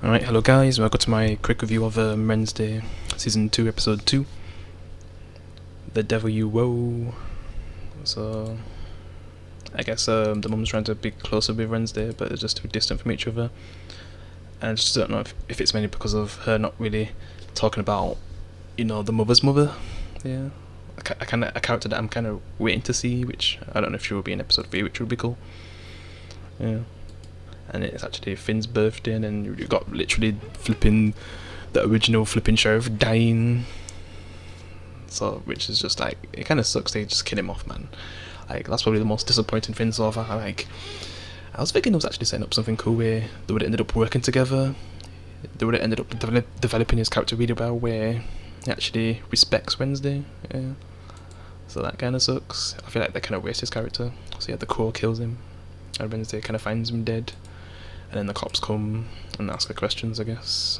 Alright, hello guys, welcome to my quick review of Wednesday Season 2, Episode 2, The Devil You Woe. So, I guess the mum's trying to be closer with Wednesday, but they're just too distant from each other. And I just don't know if it's mainly because of her not really talking about, the mother's mother. Yeah, a character that I'm kind of waiting to see, which I don't know if she will be in Episode 3, which would be cool. Yeah. And it's actually Finn's birthday, and then you've got literally the original flipping sheriff dying. So, which is just like, it kind of sucks. They just kill him off, man. Like, that's probably the most disappointing thing so far. Like, I was thinking it was actually setting up something cool where they would have ended up working together. They would have ended up developing his character really well, where he actually respects Wednesday. Yeah. So that kind of sucks. I feel like they kind of waste his character. So yeah, the crow kills him, and Wednesday kind of finds him dead. And then the cops come and ask her questions, I guess.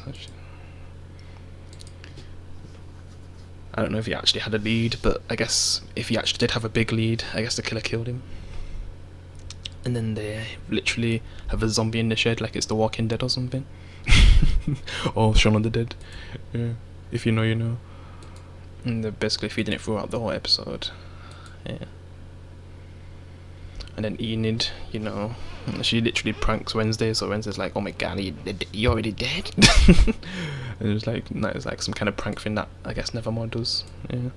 I don't know if he actually had a lead, but I guess if he actually did have a big lead, I guess the killer killed him. And then they literally have a zombie in the shed like it's The Walking Dead or something. Or Shaun of the Dead. Yeah. If you know, you know. And they're basically feeding it throughout the whole episode. Yeah. And then Enid, she literally pranks Wednesday, so Wednesday's like, oh my god, you already dead? And it's like some kind of prank thing that I guess Nevermore does. Yeah.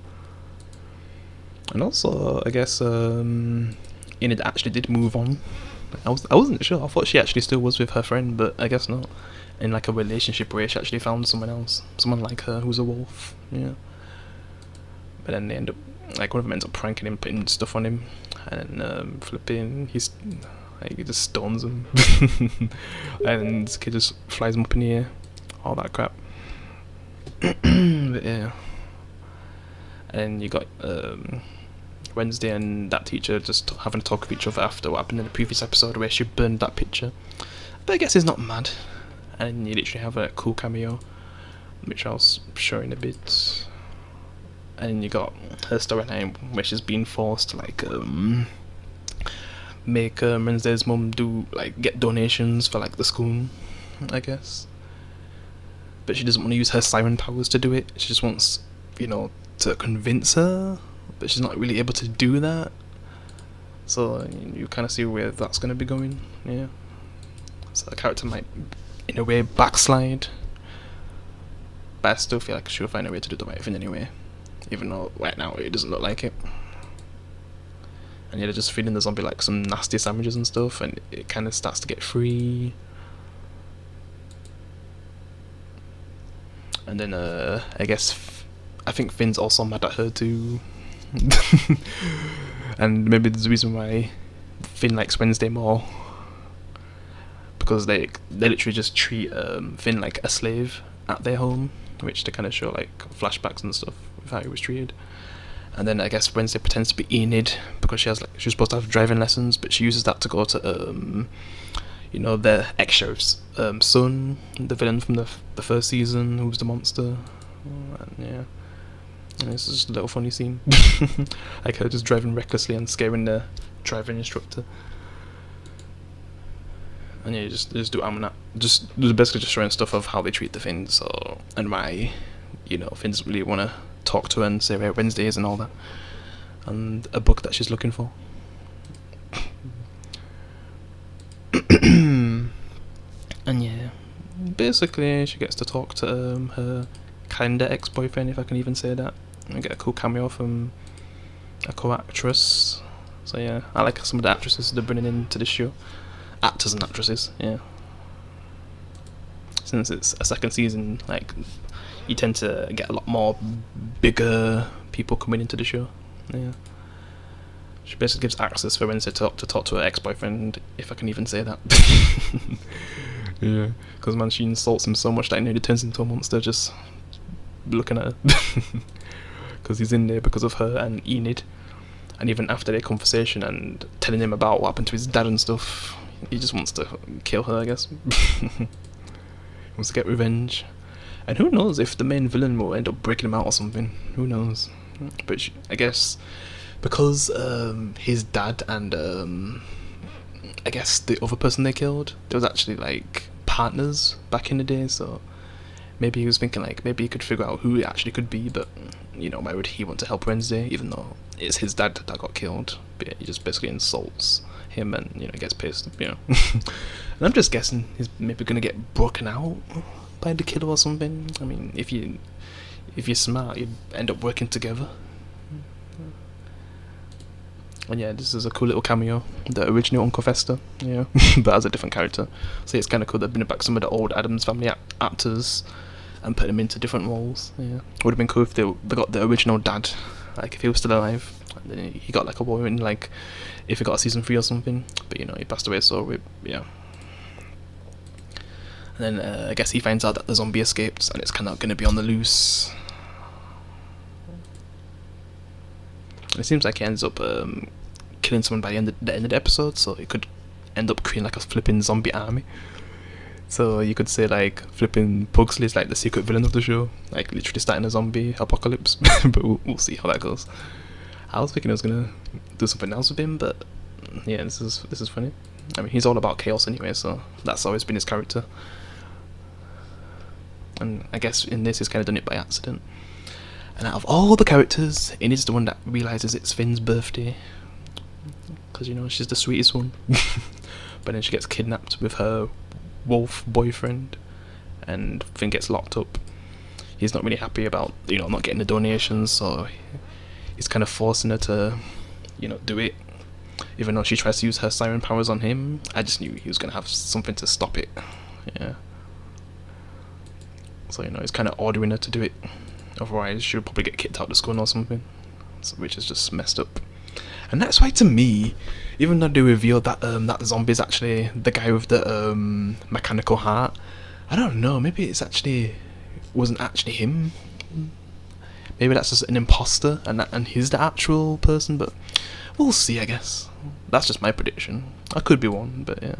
And also, I guess Enid actually did move on. I wasn't sure. I thought she actually still was with her friend, but I guess not. In like a relationship where she actually found someone else, someone like her who's a wolf. Yeah. But then they end up, like, one of them ends up pranking him, putting stuff on him, and then flipping, he just stones him, and this kid just flies him up in the air, all that crap. But yeah, and you got Wednesday and that teacher just having a talk with each other after what happened in the previous episode where she burned that picture. But I guess he's not mad, and you literally have a cool cameo, which I'll show in a bit. And you got her storyline where she's being forced to make Wednesday's mum get donations for like the school, I guess. But she doesn't want to use her siren powers to do it. She just wants, to convince her, but she's not really able to do that. So you kind of see where that's going to be going. Yeah. So the character might, in a way, backslide, but I still feel like she'll find a way to do the right thing anyway. Even though right now it doesn't look like it. And yeah, they're just feeding the zombie like some nasty sandwiches and stuff, and it kind of starts to get free. And then I guess I think Finn's also mad at her too. And maybe there's a reason why Finn likes Wednesday more, because they literally just treat Finn like a slave at their home, which they kind of show like flashbacks and stuff with how he was treated. And then I guess Wednesday pretends to be Enid because she's supposed to have driving lessons, but she uses that to go to the ex-sheriff's son, the villain from the first season, who was the monster. And yeah, and it's just a little funny scene, like her just driving recklessly and scaring the driving instructor. And yeah, just do that. Just basically just showing stuff of how they treat the Finns, so, and why, Finns really want to talk to her and say where Wednesday is and all that, and a book that she's looking for. And yeah, basically she gets to talk to her kinda ex-boyfriend, if I can even say that, and get a cool cameo from a co-actress. So yeah, I like some of the actresses they're bringing into the show. Actors and actresses, yeah. Since it's a second season, like, you tend to get a lot more bigger people coming into the show. Yeah. She basically gives access for Wednesday to talk to her ex-boyfriend, if I can even say that. Yeah, because man, she insults him so much that he nearly turns into a monster just looking at her. Because he's in there because of her and Enid. And even after their conversation and telling him about what happened to his dad and stuff, he just wants to kill her, I guess. He wants to get revenge. And who knows if the main villain will end up breaking him out or something. Who knows? But I guess because his dad and I guess the other person they killed, there was actually like partners back in the day, so maybe he was thinking like maybe he could figure out who it actually could be, but you know, why would he want to help Wednesday even though it's his dad that got killed? But yeah, he just basically insults him and, you know, gets pissed, you know. And I'm just guessing he's maybe gonna get broken out by the killer or something. I mean, if you're smart, you'd end up working together. And yeah, this is a cool little cameo, the original Uncle Fester, yeah, but as a different character. So it's kind of cool they're bringing back some of the old Addams Family actors and put them into different roles. Yeah, would have been cool if they got the original dad, like if he was still alive. And then he got like a boy in, like if he got a season 3 or something. But you know, he passed away, so yeah. And then I guess he finds out that the zombie escaped and it's kind of going to be on the loose. It seems like he ends up killing someone by the end of the episode, so he could end up creating like a flipping zombie army. So you could say like flipping Pugsley is like the secret villain of the show, like literally starting a zombie apocalypse. But we'll see how that goes. I was thinking I was gonna do something else with him, but yeah, this is funny. I mean, he's all about chaos anyway, so that's always been his character. And I guess in this, he's kind of done it by accident. And out of all the characters, Enid is the one that realizes it's Finn's birthday, because you know she's the sweetest one. But then she gets kidnapped with her wolf boyfriend, and Finn gets locked up. He's not really happy about, you know, not getting the donations, so he's kind of forcing her to, you know, do it. Even though she tries to use her siren powers on him, I just knew he was gonna have something to stop it. Yeah. So you know, he's kind of ordering her to do it. Otherwise, she'll probably get kicked out of school or something, so, which is just messed up. And that's why, to me, even though they revealed that that the zombie is actually the guy with the mechanical heart, I don't know. Maybe wasn't actually him. Maybe that's just an imposter, and he's the actual person. But we'll see. I guess that's just my prediction. I could be wrong, but yeah.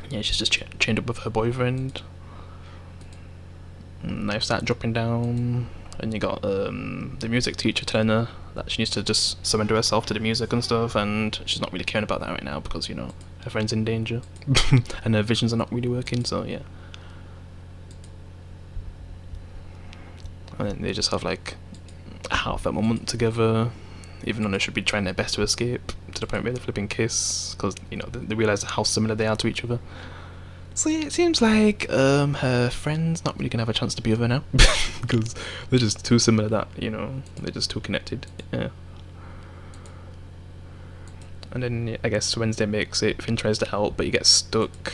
Yeah, she's just chained up with her boyfriend. And they start dropping down, and you got the music teacher telling her that she needs to just surrender herself to the music and stuff, and she's not really caring about that right now because, you know, her friend's in danger and her visions are not really working, so yeah. And then they just have like a half a moment together, even though they should be trying their best to escape, to the point where they flipping kiss, because, you know, they realise how similar they are to each other. So yeah, it seems like her friend's not really gonna have a chance to be with her now, because they're just too similar that, you know, they're just too connected. Yeah. And then yeah, I guess Wednesday makes it. Finn tries to help, but he gets stuck,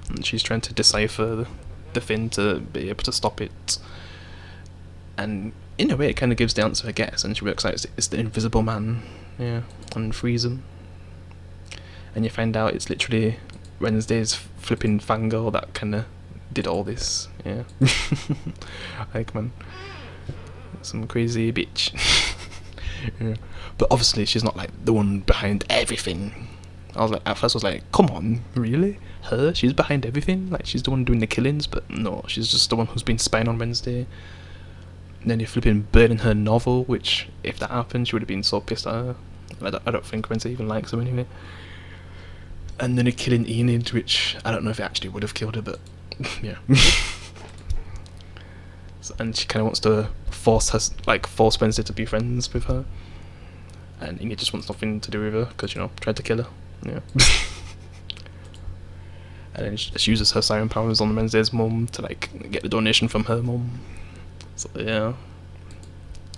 and she's trying to decipher the Finn to be able to stop it. And in a way, it kind of gives the answer, I guess. And she works out it's the Invisible Man, yeah, and frees him. And you find out it's literally Wednesday's flipping fangirl that kind of did all this, yeah. Like, man, some crazy bitch. Yeah. But obviously she's not like the one behind everything. I was like, at first I was like, come on, really? Her? She's behind everything? Like, she's the one doing the killings? But no, she's just the one who's been spying on Wednesday. And then you're flipping burning her novel, which, if that happened, she would have been so pissed at her. I don't think Wednesday even likes her anyway. And then you're killing Enid, which I don't know if it actually would have killed her, but yeah. So, and she kind of wants to force Wednesday to be friends with her. And Enid just wants nothing to do with her, because, you know, tried to kill her. Yeah. And then she uses her siren powers on Wednesday's mum to, like, get the donation from her mum. So, yeah.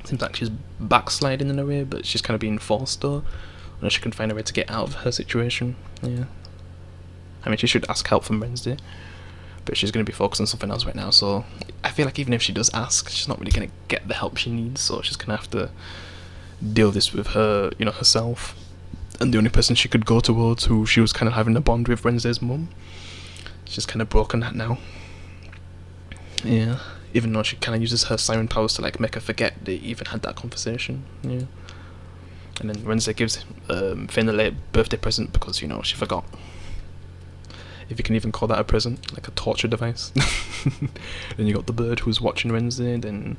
Seems like she's backsliding in a way, but she's kind of being forced, though. Unless she can find a way to get out of her situation. Yeah. I mean, she should ask help from Wednesday, but she's going to be focused on something else right now, so I feel like even if she does ask, she's not really going to get the help she needs, so she's going to have to deal with this with her, you know, herself. And the only person she could go towards, who she was kind of having a bond with, Wednesday's mum, she's kind of broken that now. Yeah. Even though she kind of uses her siren powers to, like, make her forget they even had that conversation. Yeah. And then Wednesday gives Finn a late birthday present because, you know, she forgot. If you can even call that a present, like a torture device. Then you got the bird who's watching Wednesday, then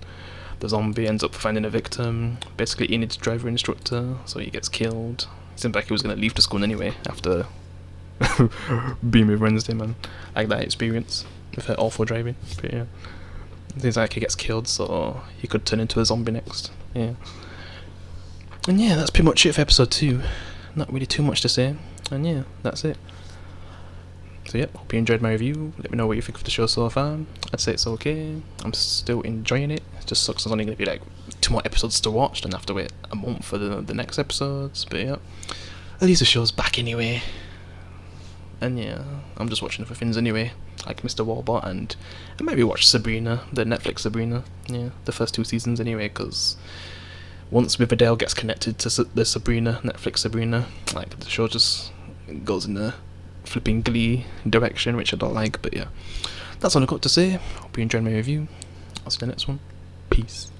the zombie ends up finding a victim. Basically, Enid's driver instructor, so he gets killed. It seemed like he was going to leave the school anyway after being with Wednesday, man. Like that experience with her awful driving. But yeah, things like he gets killed, so he could turn into a zombie next. Yeah. And yeah, that's pretty much it for episode 2. Not really too much to say. And yeah, that's it. So yep, hope you enjoyed my review. Let me know what you think of the show so far. I'd say it's okay. I'm still enjoying it. It just sucks there's only going to be like 2 more episodes to watch, and I have to wait a month for the next episodes. But yeah, at least the show's back anyway. And yeah, I'm just watching other things anyway, like Mr. Warbot, and I maybe watch Sabrina, the Netflix Sabrina. Yeah, the first 2 seasons anyway, because once Riverdale gets connected to the Sabrina, Netflix Sabrina, like the show just goes in a flipping Glee direction, which I don't like. But yeah, that's all I've got to say. Hope you enjoyed my review. I'll see you in the next one. Peace.